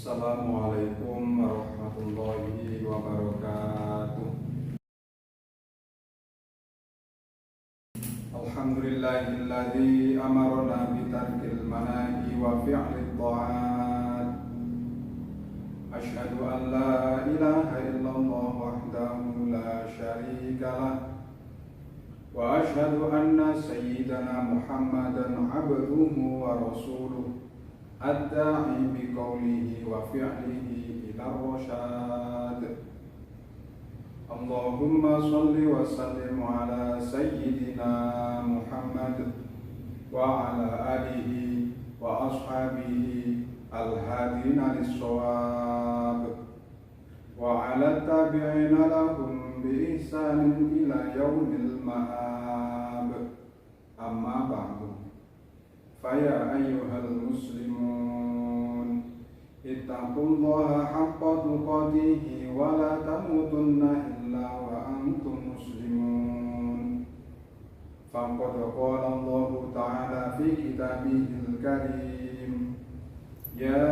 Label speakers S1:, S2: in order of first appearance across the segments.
S1: Assalamualaikum warahmatullahi wabarakatuh. Alhamdulillahilladzi amarna bitarkil manahi wa fi'lid ta'at. Asyhadu an la ilaha illallah wahdahu la syarika lah. Wa asyhadu anna sayyidana Muhammadan abduhu wa rasuluh. Ad-da'i biqaulihi wa fi'lihi ila rasyad. Allahumma salli wa sallim ala sayyidina Muhammad wa ala alihi wa ashabihi al-hadina lis-shawab wa ala tabi'ina lahum bi ihsanin ila yaumil ma'ab. Amma ba'du. Faya ayyuhal muslimun, ittaqullaha haqqa tuqatih wa la tamutunna illa wa antum muslimun. Faqad qala Allah ta'ala fi kitabihil karim, ya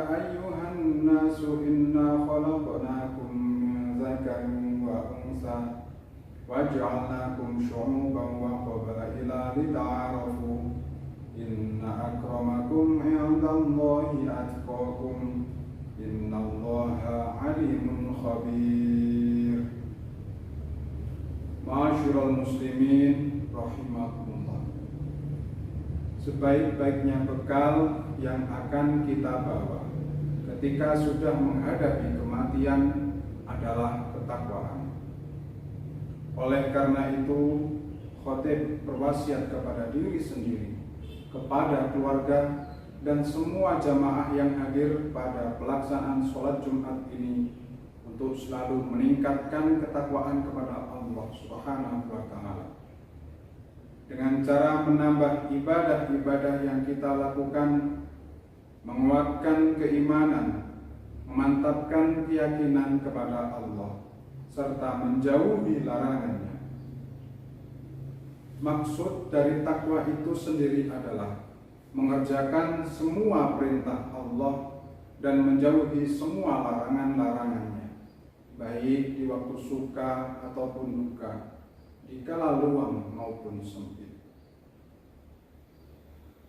S1: ayyuhan nasu inna khalaqnakum min dzakarin wa unsa waj'alnakum syu'uban wa qabaila lita'arafu. Inna akramakum indallahi atqakum. Innallaha alimun khabir. Ma'asyiral muslimin rahimakumullah. Sebaik-baiknya bekal yang akan kita bawa ketika sudah menghadapi kematian adalah ketakwaan. Oleh karena itu, khotib berwasiat kepada diri sendiri, kepada keluarga, dan semua jamaah yang hadir pada pelaksanaan sholat Jumat ini untuk selalu meningkatkan ketakwaan kepada Allah Subhanahu wa Ta'ala dengan cara menambah ibadah-ibadah yang kita lakukan, menguatkan keimanan, memantapkan keyakinan kepada Allah, serta menjauhi larangannya. Maksud dari takwa itu sendiri adalah mengerjakan semua perintah Allah dan menjauhi semua larangan-larangannya, baik di waktu suka ataupun duka, di kala luang maupun sempit.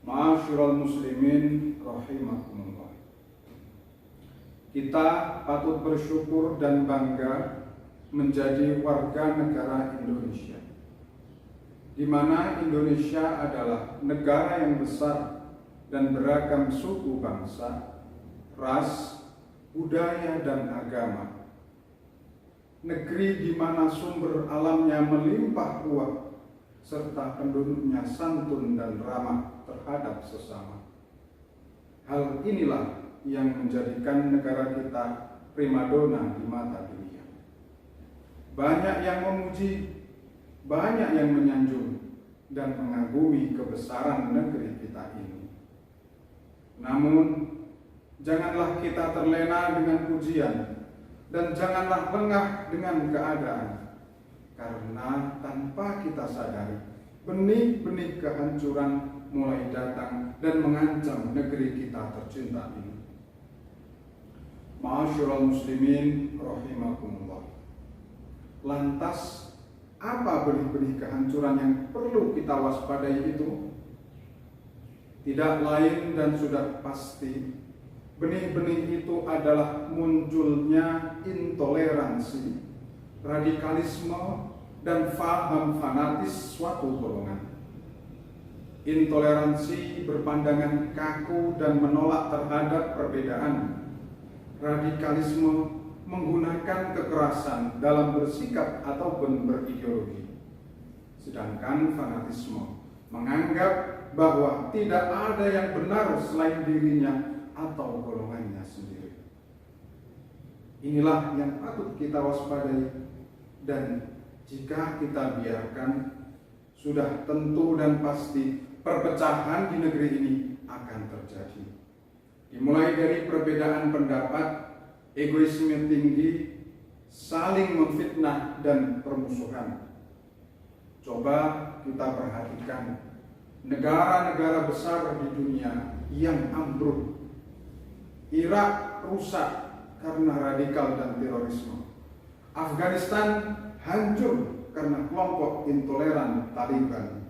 S1: Ma'asyiral muslimin rahimakumullah. Kita patut bersyukur dan bangga menjadi warga negara Indonesia, di mana Indonesia adalah negara yang besar dan beragam suku bangsa, ras, budaya, dan agama. Negeri di mana sumber alamnya melimpah ruah, serta penduduknya santun dan ramah terhadap sesama. Hal inilah yang menjadikan negara kita primadona di mata dunia. Banyak yang memuji, banyak yang menyanjung dan mengagumi kebesaran negeri kita ini. Namun, janganlah kita terlena dengan pujian dan janganlah lengah dengan keadaan, karena tanpa kita sadari, benih-benih kehancuran mulai datang dan mengancam negeri kita tercinta ini. Ma'asyiral muslimin rahimakumullah. Lantas, apa benih-benih kehancuran yang perlu kita waspadai itu? Tidak lain dan sudah pasti, benih-benih itu adalah munculnya intoleransi, radikalisme, dan faham fanatis suatu golongan. Intoleransi berpandangan kaku dan menolak terhadap perbedaan. Radikalisme menggunakan kekerasan dalam bersikap ataupun berideologi. Sedangkan fanatisme menganggap bahwa tidak ada yang benar selain dirinya atau golongannya sendiri. Inilah yang patut kita waspadai, dan jika kita biarkan, sudah tentu dan pasti perpecahan di negeri ini akan terjadi. Dimulai dari perbedaan pendapat, egoisme tinggi, saling memfitnah, dan permusuhan. Coba kita perhatikan negara-negara besar di dunia yang ambruk Irak rusak karena radikal dan terorisme. Afghanistan hancur karena kelompok intoleran Taliban.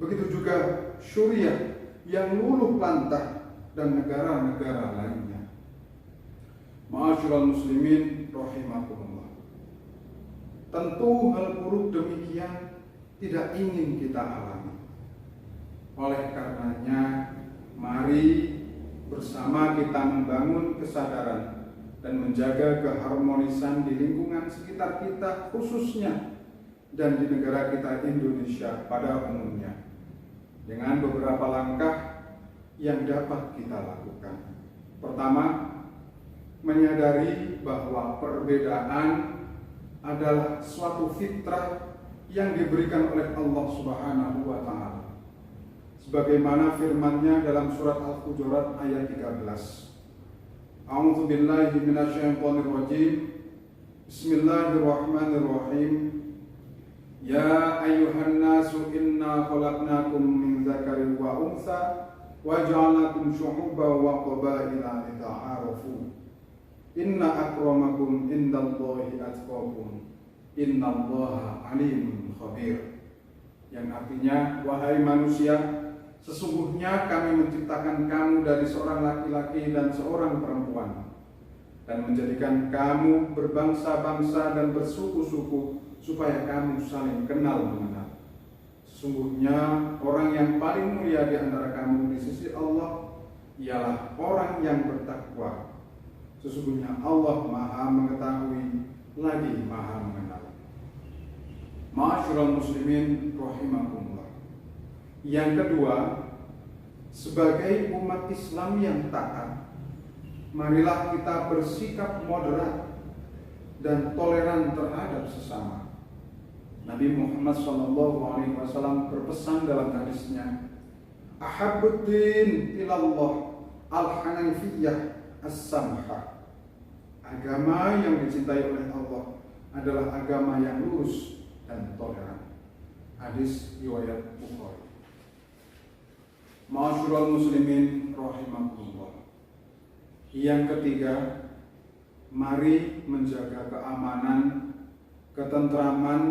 S1: Begitu juga Suriah yang luluh lantah dan negara-negara lainnya. Ma'asyiral muslimin rahimakumullah. Tentu hal buruk demikian tidak ingin kita alami. Oleh karenanya, mari bersama kita membangun kesadaran dan menjaga keharmonisan di lingkungan sekitar kita khususnya dan di negara kita Indonesia pada umumnya dengan beberapa langkah yang dapat kita lakukan. Pertama, menyadari bahwa perbedaan adalah suatu fitrah yang diberikan oleh Allah Subhanahu wa Ta'ala. Sebagaimana firman-Nya dalam surat Al-Hujurat ayat 13. A'udzu billahi minasyaitonir rajim. Bismillahirrahmanirrahim. Ya ayyuhan nasu inna khalaqnakum min dzakarin wa untha wa ja'alnakum syu'uban wa qabaila lita'arafu. Inna akramakum indallahi atqakum. Innallaha alimun khabir. Yang artinya, wahai manusia, sesungguhnya kami menciptakan kamu dari seorang laki-laki dan seorang perempuan dan menjadikan kamu berbangsa-bangsa dan bersuku-suku supaya kamu saling kenal mengenal. Sesungguhnya orang yang paling mulia di antara kamu di sisi Allah ialah orang yang bertakwa. Sesungguhnya Allah Maha mengetahui lagi Maha mengenal. Ma'asyiral muslimin rahimakumullah. Yang kedua, sebagai umat Islam yang taat, marilah kita bersikap moderat dan toleran terhadap sesama. Nabi Muhammad SAW berpesan dalam hadisnya, Ahabbuddin ilallah al-hanafiyah as-samha. Agama yang dicintai oleh Allah adalah agama yang lurus dan toleran. Hadis riwayat Bukhari. Ma'asyiral muslimin rahimakumullah. Yang ketiga, mari menjaga keamanan, ketentraman,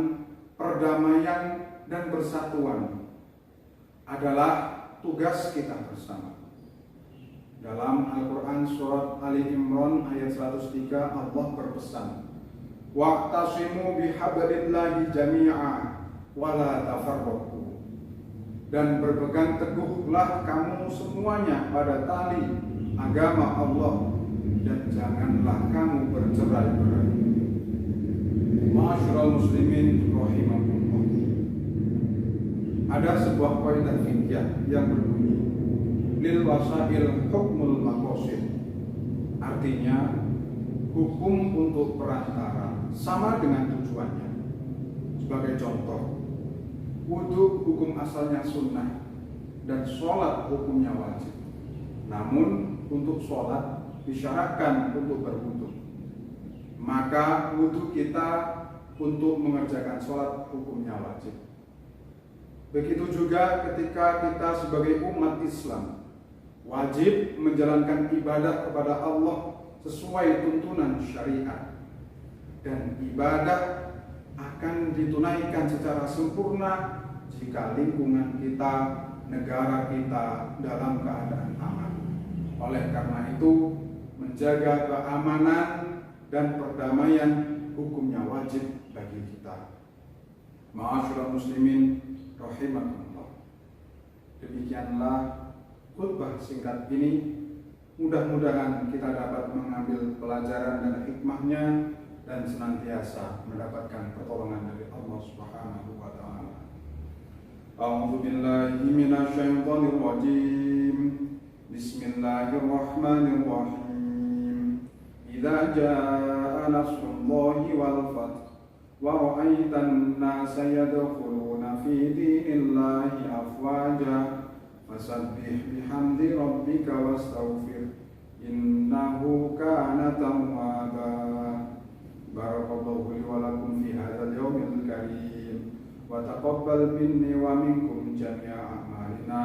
S1: perdamaian dan persatuan adalah tugas kita bersama. Dalam Al-Quran surat Ali Imran ayat 103 Allah berpesan, wa'tasimu bihablillahi jami'a wa la tafarraqu. Dan berpegang teguhlah kamu semuanya pada tali agama Allah dan janganlah kamu bercerai-berai. Ma'asyiral muslimin rahimakumullah. Ada sebuah kaidah fikih yang berbunyi lil wasail hukmul maqasid. Artinya hukum untuk perantara sama dengan tujuannya. Sebagai contoh, wudu hukum asalnya sunnah dan sholat hukumnya wajib. Namun untuk sholat disyaratkan untuk berwudu. Maka wudu kita untuk mengerjakan sholat hukumnya wajib. Begitu juga ketika kita sebagai umat Islam wajib menjalankan ibadah kepada Allah sesuai tuntunan syariat, dan ibadah akan ditunaikan secara sempurna jika lingkungan kita, negara kita dalam keadaan aman. Oleh karena itu, menjaga keamanan dan perdamaian hukumnya wajib bagi kita. Ma'asyiral muslimin rahimakumullah. Demikianlah khutbah singkat ini. Mudah-mudahan kita dapat mengambil pelajaran dan hikmahnya dan senantiasa mendapatkan pertolongan dari Allah Subhanahu wa Ta'ala. A'udzu billahi minasyaitonir rajim. Bismillahirrahmanirrahim. Idza jaa nasrullahi wal fath wa ra'aitan nasa yadkhuluna fi dinillahi afwaja fasabbih bihamdi rabbika wastaghfir innahu kana tawwaba. Barakallahu li wa lakum fi hadzal yawmil karim wa taqabbal minni wa minkum jami'a a'malina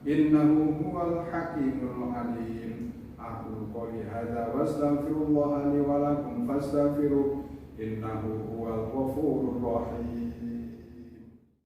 S1: innahu huwal hakimul alim. Aqulu qouli hadza wa astaghfirullaha li wa lakum fastaghfiruhu innahu huwal ghafurur rahim.